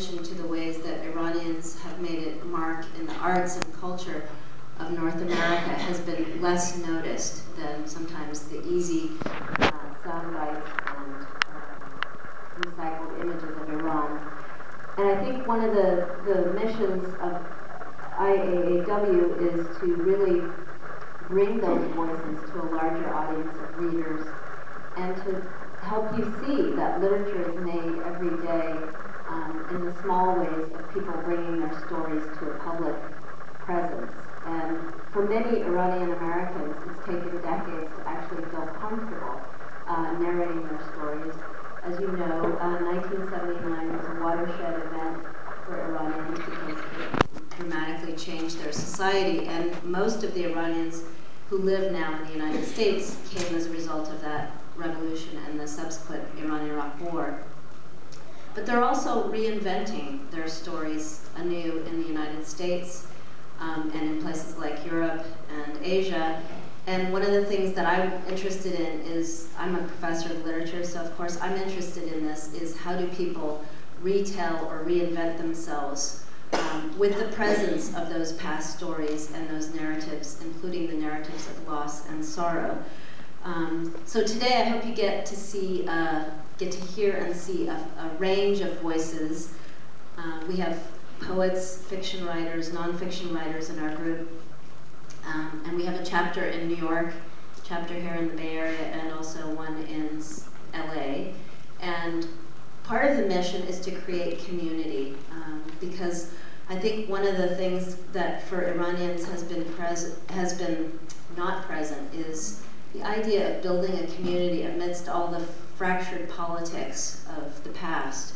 to the ways that Iranians have made it mark in the arts and culture of North America has been less noticed than sometimes the easy sound bites and recycled images of Iran. And I think one of the missions of IAAW is to really bring those voices to a larger audience of readers and to help you see that literature is made every day in the small ways of people bringing their stories to a public presence. And for many Iranian Americans, it's taken decades to actually feel comfortable narrating their stories. As you know, 1979 was a watershed event for Iranians because it dramatically changed their society, and most of the Iranians who live now in the United States came as a result of that revolution and the subsequent Iran-Iraq war. But they're also reinventing their stories anew in the United States and in places like Europe and Asia. And one of the things that I'm interested in is, I'm a professor of literature, so of course I'm interested in this, is how do people retell or reinvent themselves with the presence of those past stories and those narratives, including the narratives of loss and sorrow. So today I hope you get to see, get to hear and see a range of voices. We have poets, fiction writers, nonfiction writers in our group, and we have a chapter in New York, a chapter here in the Bay Area, and also one in LA. And part of the mission is to create community, because I think one of the things that for Iranians has been not present is the idea of building a community amidst all the fractured politics of the past.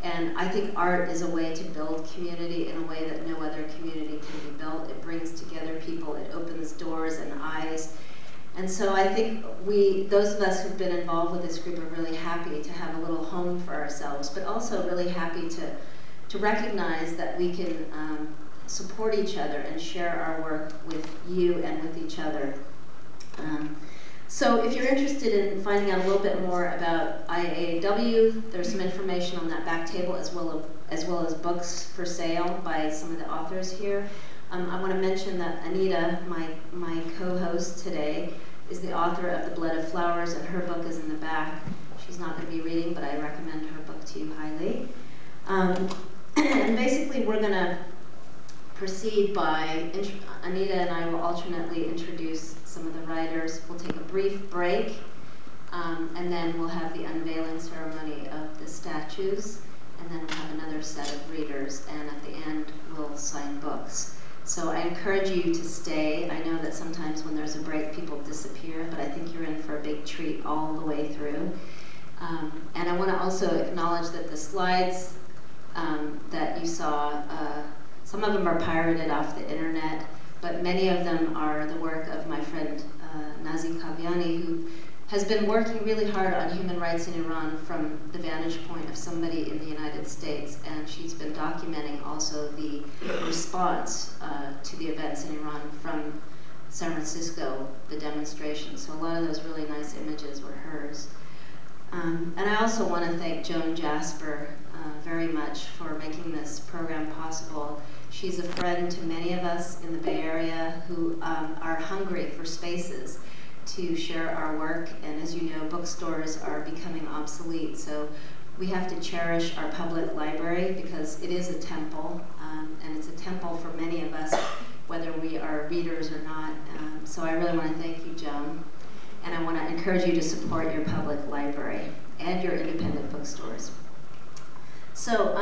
And I think art is a way to build community in a way that no other community can be built. It brings together people, it opens doors and eyes. And so I think those of us who've been involved with this group are really happy to have a little home for ourselves, but also really happy to recognize that we can support each other and share our work with you and with each other. So if you're interested in finding out a little bit more about IAAW, there's some information on that back table as well as books for sale by some of the authors here. I want to mention that Anita, my co-host today, is the author of The Blood of Flowers, and her book is in the back. She's not going to be reading, but I recommend her book to you highly. And basically we're going to proceed by, Anita and I will alternately introduce some of the writers. We'll take a brief break, and then we'll have the unveiling ceremony of the statues, and then we'll have another set of readers, and at the end we'll sign books. So I encourage you to stay. I know that sometimes when there's a break people disappear, but I think you're in for a big treat all the way through. And I want to also acknowledge that the slides that you saw, some of them are pirated off the internet, but many of them are the work of my friend Nazi Kaviani, who has been working really hard on human rights in Iran from the vantage point of somebody in the United States, and she's been documenting also the response to the events in Iran from San Francisco, the demonstrations. So a lot of those really nice images were hers. And I also want to thank Joan Jasper very much for making this program possible. She's a friend to many of us in the Bay Area who are hungry for spaces to share our work, and as you know, bookstores are becoming obsolete, so we have to cherish our public library because it is a temple, and it's a temple for many of us, whether we are readers or not. So I really want to thank you, Joan, and I want to encourage you to support your public library and your independent bookstores. So